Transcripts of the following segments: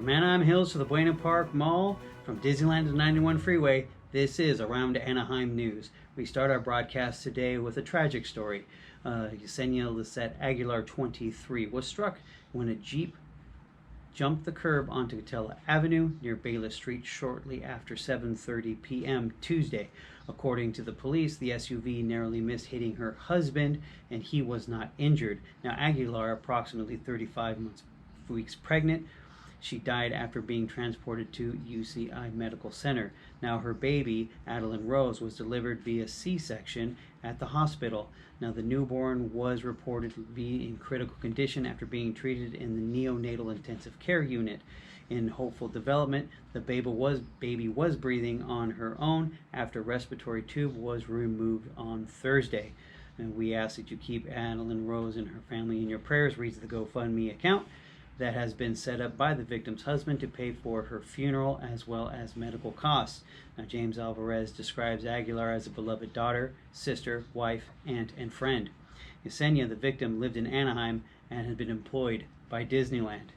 From Anaheim Hills to the Buena Park Mall, from Disneyland to 91 Freeway, this is Around Anaheim News. We start our broadcast today with a tragic story. Yesenia Lisette Aguilar, 23, was struck when a Jeep jumped the curb onto Catella Avenue near Bayless Street shortly after 7:30 p.m. Tuesday. According to the police, the SUV narrowly missed hitting her husband, and he was not injured. Now, Aguilar, approximately 35 weeks pregnant, she died after being transported to UCI Medical Center. Now, her baby, Adeline Rose, was delivered via C-section at the hospital. Now, the newborn was reported to be in critical condition after being treated in the neonatal intensive care unit. In hopeful development, the baby was breathing on her own after a respiratory tube was removed on Thursday. And we ask that you keep Adeline Rose and her family in your prayers. Reads the GoFundMe account that has been set up by the victim's husband to pay for her funeral as well as medical costs. Now, James Alvarez describes Aguilar as a beloved daughter, sister, wife, aunt, and friend. Yesenia, the victim, lived in Anaheim and had been employed by Disneyland.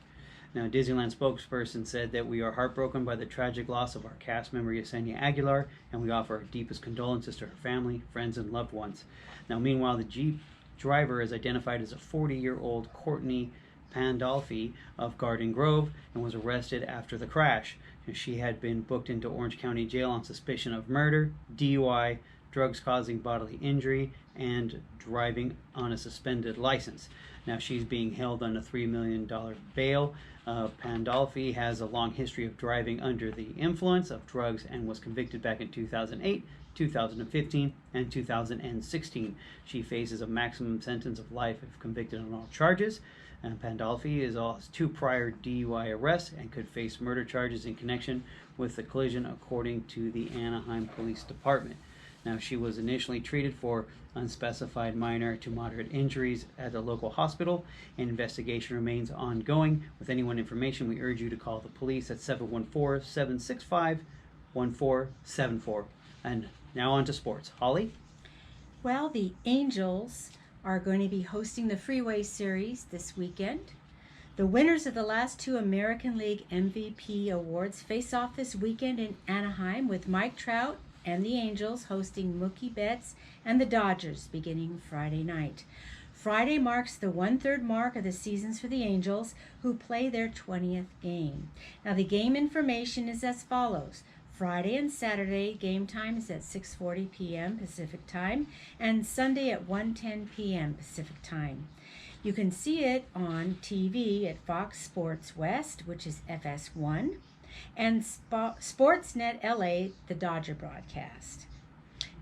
Now, Disneyland spokesperson said that we are heartbroken by the tragic loss of our cast member Yesenia Aguilar, and we offer our deepest condolences to her family, friends, and loved ones. Now, meanwhile, the Jeep driver is identified as a 40-year-old Courtney Pandolfi of Garden Grove and was arrested after the crash. She had been booked into Orange County Jail on suspicion of murder, DUI, drugs causing bodily injury, and driving on a suspended license. Now, she's being held on a $3 million bail. Pandolfi has a long history of driving under the influence of drugs and was convicted back in 2008, 2015, and 2016. She faces a maximum sentence of life if convicted on all charges. And Pandolfi has 2 prior DUI arrests and could face murder charges in connection with the collision, according to the Anaheim Police Department. Now, she was initially treated for unspecified minor to moderate injuries at a local hospital. An investigation remains ongoing. With anyone information, we urge you to call the police at 714-765-1474. And now on to sports. Holly? Well, the Angels are going to be hosting the Freeway Series this weekend. The winners of the last 2 American League MVP awards face off this weekend in Anaheim, with Mike Trout and the Angels hosting Mookie Betts and the Dodgers beginning Friday night. Friday marks the 1/3 mark of the seasons for the Angels, who play their 20th game. Now, the game information is as follows. Friday and Saturday game time is at 6:40 p.m. Pacific Time, and Sunday at 1:10 p.m. Pacific Time. You can see it on TV at Fox Sports West, which is FS1, and Sportsnet LA, the Dodger broadcast.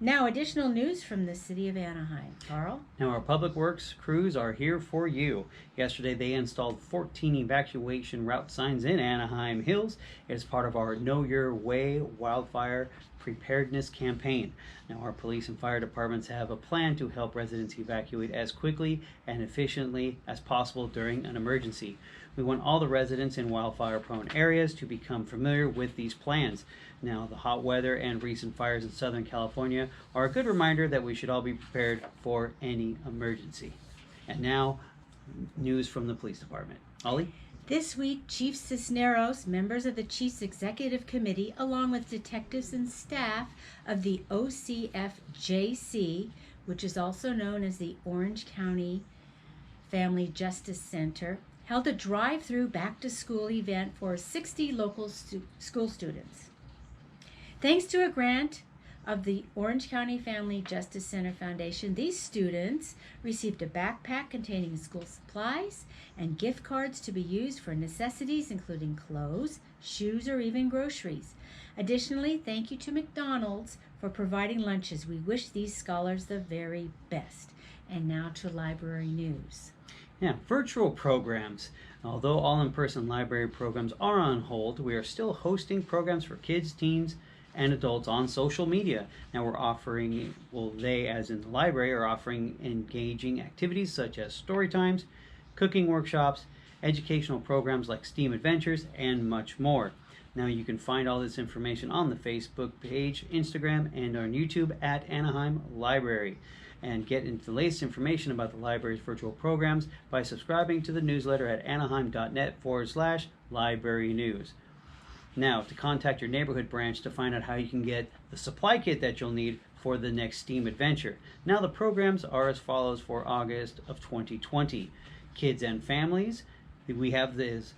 Now, additional news from the city of Anaheim. Carl? Now, our public works crews are here for you. Yesterday, they installed 14 evacuation route signs in Anaheim Hills as part of our Know Your Way wildfire preparedness campaign. Now, our police and fire departments have a plan to help residents evacuate as quickly and efficiently as possible during an emergency. We want all the residents in wildfire-prone areas to become familiar with these plans. Now, the hot weather and recent fires in Southern California are a good reminder that we should all be prepared for any emergency. And now, news from the police department. Ollie? This week, Chief Cisneros, members of the Chiefs Executive Committee, along with detectives and staff of the OCFJC, which is also known as the Orange County Family Justice Center, held a drive-through back-to-school event for 60 local school students. Thanks to a grant of the Orange County Family Justice Center Foundation, these students received a backpack containing school supplies and gift cards to be used for necessities including clothes, shoes, or even groceries. Additionally, thank you to McDonald's for providing lunches. We wish these scholars the very best. And now to library news. Yeah, virtual programs. Although all in-person library programs are on hold, we are still hosting programs for kids, teens, and adults on social media. Now we're offering, they as in the library are offering engaging activities such as story times, cooking workshops, educational programs like STEAM Adventures, and much more. Now you can find all this information on the Facebook page, Instagram, and on YouTube at Anaheim Library. and get into the latest information about the library's virtual programs by subscribing to the newsletter at anaheim.net/library news. Now, to contact your neighborhood branch to find out how you can get the supply kit that you'll need for the next STEAM adventure. Now, the programs are as follows for August of 2020. Kids and families, we have this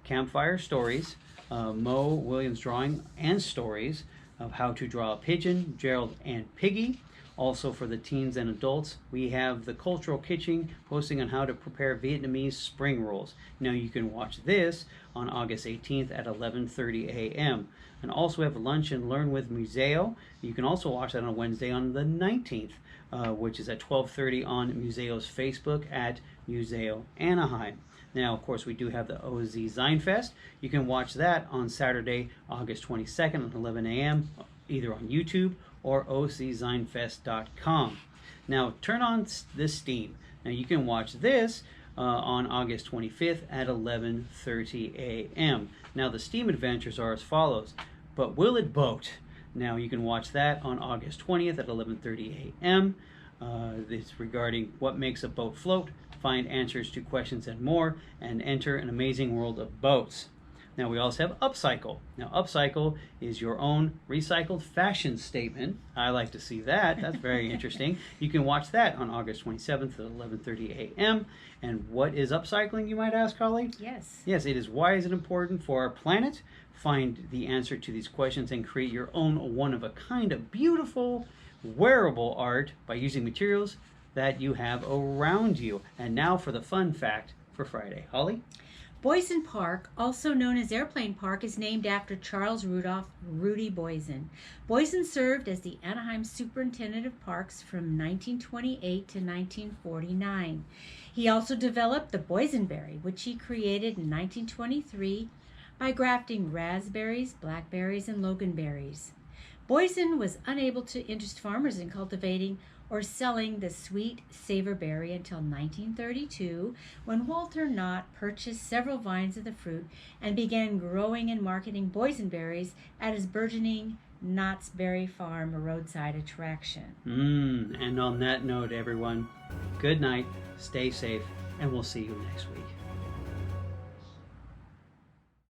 campfire stories, Mo Williams drawing and stories of how to draw a pigeon, Gerald and Piggy. Also for the teens and adults, we have the Cultural Kitchen posting on how to prepare Vietnamese spring rolls. Now you can watch this on August 18th at 11:30 a.m. And also we have Lunch and Learn with Museo. You can also watch that on Wednesday on the 19th, which is at 12:30 on Museo's Facebook at Museo Anaheim. Now, of course, we do have the OZ Zeinfest. You can watch that on Saturday, August 22nd at 11 a.m., either on YouTube or oczeinfest.com. Now, turn on this Steam. Now, you can watch this on August 25th at 11:30 a.m. Now, the Steam adventures are as follows. But Will It Boat? Now, you can watch that on August 20th at 11:30 a.m. It's regarding what makes a boat float, find answers to questions and more, and enter an amazing world of boats. Now, we also have Upcycle. Now, Upcycle is your own recycled fashion statement. I like to see that. That's very interesting. You can watch that on August 27th at 11:30 a.m. And what is upcycling, you might ask, Holly? Yes. Yes, it is. Why is it important for our planet? Find the answer to these questions and create your own one-of-a-kind of beautiful, wearable art by using materials that you have around you. And now for the fun fact for Friday. Holly? Boysen Park, also known as Airplane Park, is named after Charles Rudolph Rudy Boysen. Boysen served as the Anaheim Superintendent of Parks from 1928 to 1949. He also developed the boysenberry, which he created in 1923 by grafting raspberries, blackberries, and loganberries. Boysen was unable to interest farmers in cultivating or selling the sweet savor berry until 1932, when Walter Knott purchased several vines of the fruit and began growing and marketing boysenberries at his burgeoning Knott's Berry Farm, a roadside attraction. And on that note, everyone, good night, stay safe, and we'll see you next week.